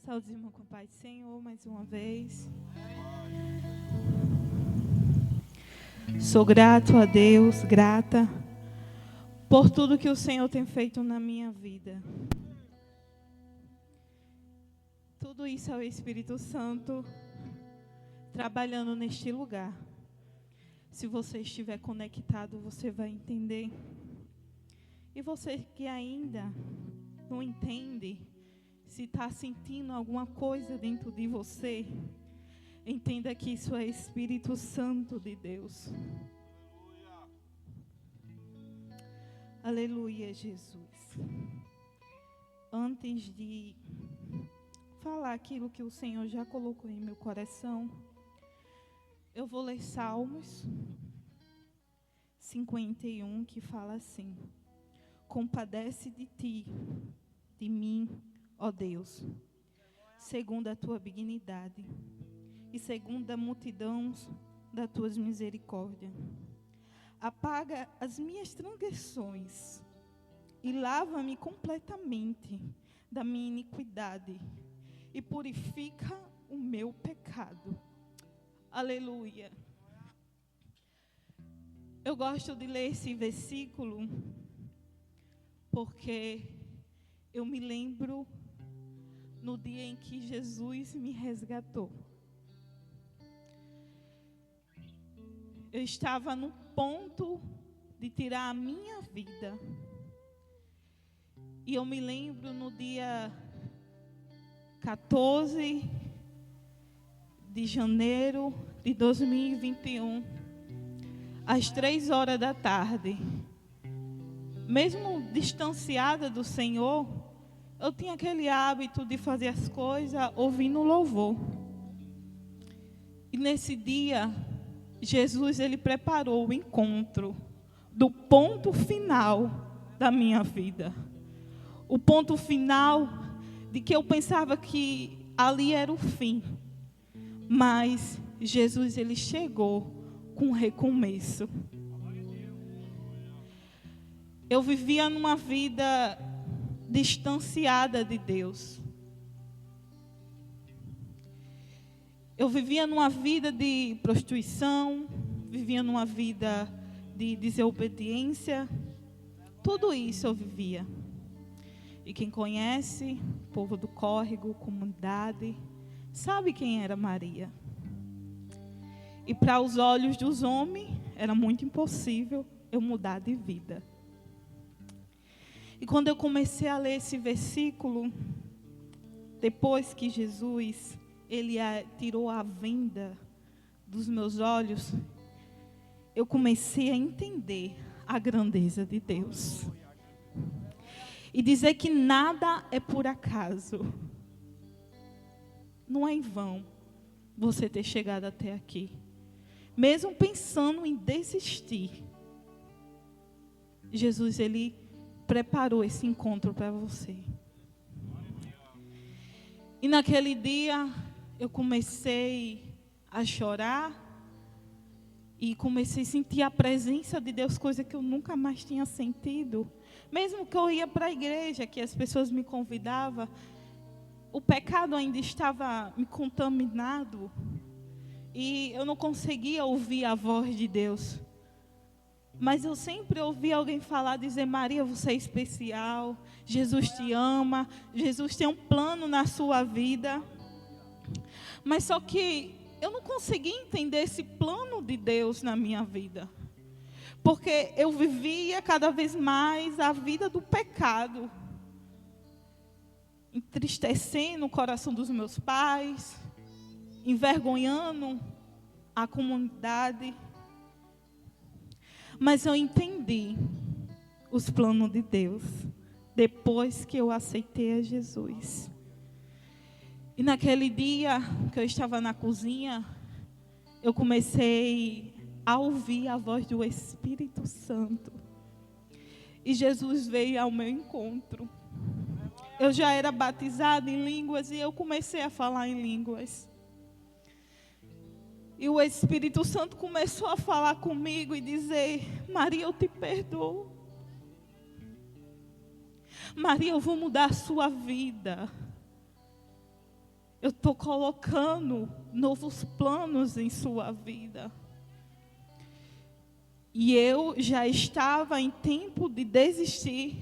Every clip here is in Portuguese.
Saúde, irmão, com a paz do Senhor, mais uma vez. Sou grato a Deus, grata por tudo que o Senhor tem feito na minha vida. Tudo isso é o Espírito Santo trabalhando neste lugar. Se você estiver conectado, você vai entender. E você que ainda não entende, se está sentindo alguma coisa dentro de você, entenda que isso é Espírito Santo de Deus. Aleluia, Jesus. Antes de falar aquilo que o Senhor já colocou em meu coração, eu vou ler Salmos 51, que fala assim: compadece de ti, de mim, ó Deus, segundo a tua benignidade e segundo a multidão das tuas misericórdias. Apaga as minhas transgressões e lava-me completamente da minha iniquidade e purifica o meu pecado. Aleluia. Eu gosto de ler esse versículo porque eu me lembro no dia em que Jesus me resgatou. Eu estava no ponto de tirar a minha vida. E eu me lembro no dia 14 de janeiro de 2021, às 3 horas da tarde. Mesmo distanciada do Senhor, eu tinha aquele hábito de fazer as coisas ouvindo louvor. E nesse dia, Jesus, ele preparou o encontro do ponto final da minha vida. O ponto final de que eu pensava que ali era o fim. Mas Jesus, ele chegou com um recomeço. Eu vivia numa vida distanciada de Deus. Eu vivia numa vida de prostituição, vivia numa vida de desobediência. Tudo isso eu vivia. E quem conhece, povo do córrego, comunidade, sabe quem era Maria. E para os olhos dos homens, era muito impossível eu mudar de vida. E quando eu comecei a ler esse versículo, depois que Jesus, ele tirou a venda dos meus olhos, eu comecei a entender a grandeza de Deus. E dizer que nada é por acaso. Não é em vão você ter chegado até aqui. Mesmo pensando em desistir, Jesus, ele preparou esse encontro para você. E naquele dia, eu comecei a chorar. E comecei a sentir a presença de Deus, coisa que eu nunca mais tinha sentido. Mesmo que eu ia para a igreja, que as pessoas me convidavam, o pecado ainda estava me contaminado. E eu não conseguia ouvir a voz de Deus. Mas eu sempre ouvi alguém falar, dizer: Maria, você é especial, Jesus te ama, Jesus tem um plano na sua vida. Mas só que eu não consegui entender esse plano de Deus na minha vida. Porque eu vivia cada vez mais a vida do pecado. Entristecendo o coração dos meus pais. Envergonhando a comunidade. Mas eu entendi os planos de Deus. Depois que eu aceitei a Jesus. E naquele dia que eu estava na cozinha, eu comecei a ouvir a voz do Espírito Santo. E Jesus veio ao meu encontro. Eu já era batizada em línguas e eu comecei a falar em línguas. E o Espírito Santo começou a falar comigo e dizer: Maria, eu te perdoo. Maria, eu vou mudar a sua vida. eu estou colocando novos planos em sua vida. E eu já estava em tempo de desistir,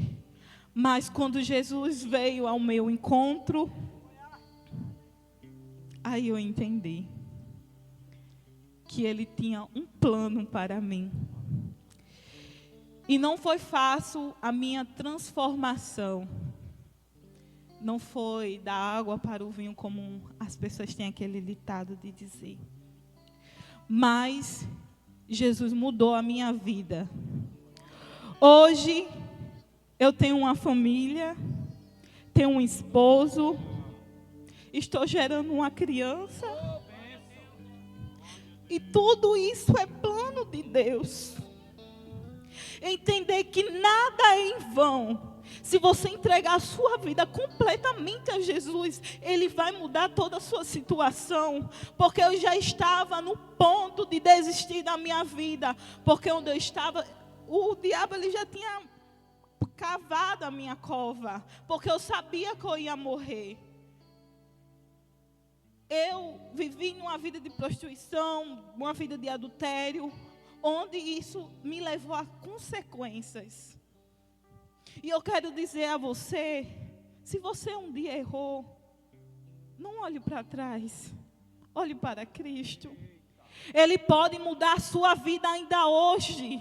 mas quando Jesus veio ao meu encontro, aí eu entendi que Ele tinha um plano para mim. E não foi fácil a minha transformação. Não foi da água para o vinho, como as pessoas têm aquele ditado de dizer. Mas Jesus mudou a minha vida. Hoje, eu tenho uma família, tenho um esposo, estou gerando uma criança. E tudo isso é plano de Deus. Entender que nada é em vão. Se você entregar a sua vida completamente a Jesus, Ele vai mudar toda a sua situação. Porque eu já estava no ponto de desistir da minha vida. Porque onde eu estava, o diabo ele já tinha cavado a minha cova. Porque eu sabia que eu ia morrer. Eu vivi numa vida de prostituição, uma vida de adultério, onde isso me levou a consequências. E eu quero dizer a você, se você um dia errou, não olhe para trás, olhe para Cristo. Ele pode mudar a sua vida ainda hoje.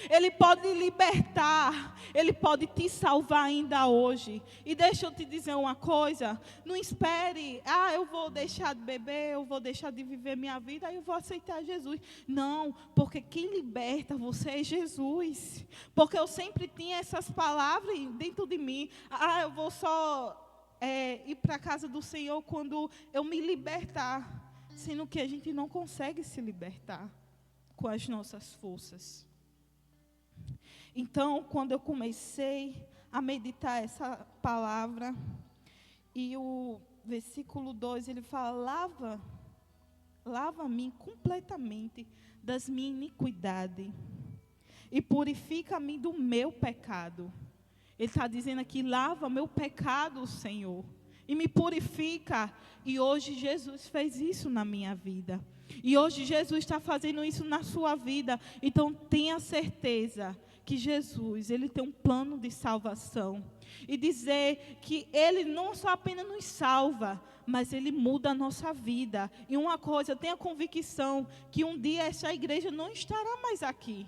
Ele pode lhe libertar, Ele pode te salvar ainda hoje. E deixa eu te dizer uma coisa, não espere, eu vou deixar de beber, eu vou deixar de viver minha vida, aí eu vou aceitar Jesus. Não, porque quem liberta você é Jesus. Porque eu sempre tinha essas palavras dentro de mim, eu vou só ir para a casa do Senhor quando eu me libertar. Sendo que a gente não consegue se libertar com as nossas forças. Então, quando eu comecei a meditar essa palavra, e o versículo 2, ele fala, lava-me completamente das minhas iniquidades, e purifica-me do meu pecado. Ele está dizendo aqui, lava meu pecado, Senhor, e me purifica. E hoje Jesus fez isso na minha vida. E hoje Jesus está fazendo isso na sua vida. Então tenha certeza que Jesus, Ele tem um plano de salvação. E dizer que Ele não só apenas nos salva, mas Ele muda a nossa vida. E uma coisa, tenha convicção que um dia essa igreja não estará mais aqui.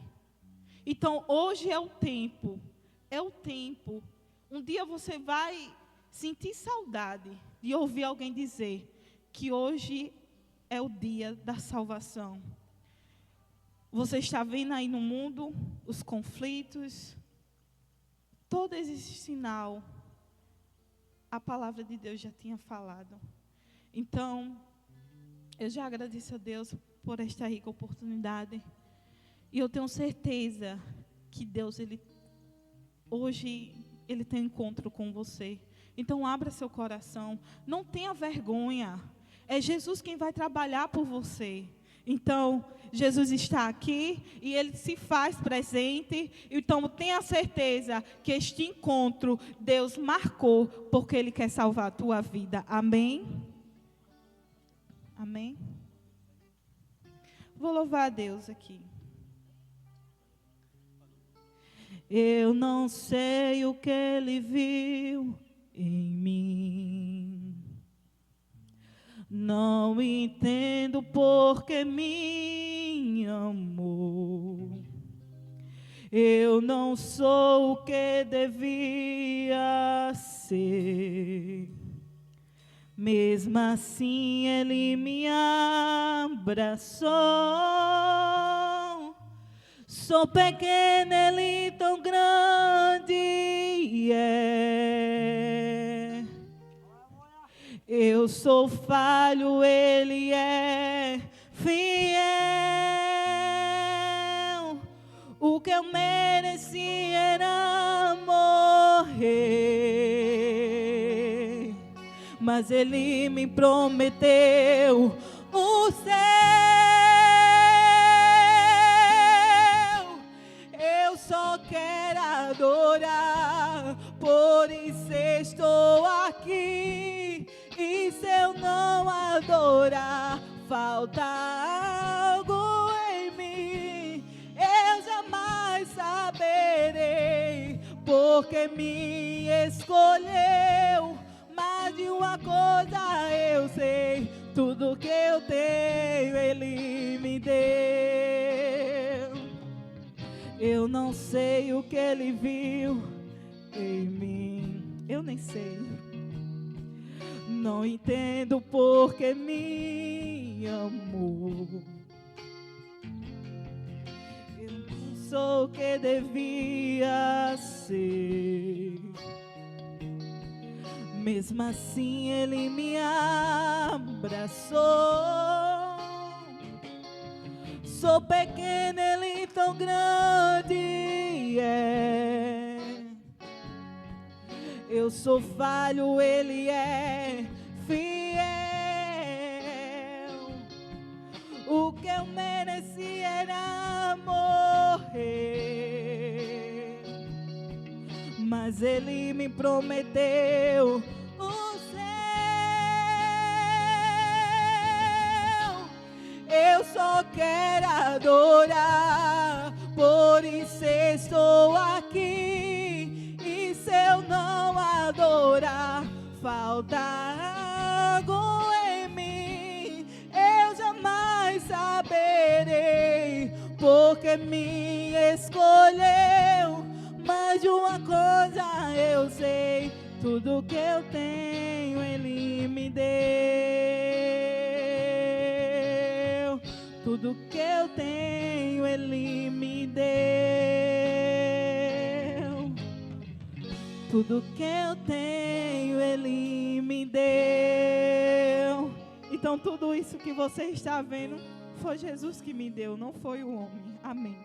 Então hoje é o tempo. É o tempo. Um dia você vai sentir saudade de ouvir alguém dizer que hoje é o dia da salvação. Você está vendo aí no mundo os conflitos, todo esse sinal, a palavra de Deus já tinha falado. Então, eu já agradeço a Deus por esta rica oportunidade. E eu tenho certeza que Deus, hoje, Ele tem um encontro com você. Então, abra seu coração, não tenha vergonha. É Jesus quem vai trabalhar por você. Então, Jesus está aqui e Ele se faz presente. Então, tenha certeza que este encontro Deus marcou porque Ele quer salvar a tua vida. Amém? Amém? Vou louvar a Deus aqui. Eu não sei o que Ele viu em mim. Não entendo porque me amou. Eu não sou o que devia ser. Mesmo assim Ele me abraçou. Sou pequeno, Ele tão grande é. Eu sou falho, Ele é fiel. O que eu mereci era morrer, mas Ele me prometeu o céu. Eu só quero adorar, por isso estou aqui. E seu nome adorar, falta algo em mim. Eu jamais saberei, porque me escolheu. Mais de uma coisa eu sei, tudo que eu tenho Ele me deu. Eu não sei o que Ele viu em mim, eu nem sei. Não entendo porque me amou. Eu não sou o que devia ser. Mesmo assim Ele me abraçou. Sou pequeno, Ele tão grande é. Eu sou falho, Ele é fiel. O que eu mereci era morrer, mas Ele me prometeu o céu. Eu só quero adorar, por isso estou aqui. E se eu não adorar, falta algo em mim. Eu jamais saberei, porque me escolheu. Mas de uma coisa eu sei, tudo que eu tenho Ele me deu. Tudo que eu tenho Ele me deu. Tudo que eu tenho Ele me deu. Então tudo isso que você está vendo foi Jesus que me deu, não foi o homem. Amém.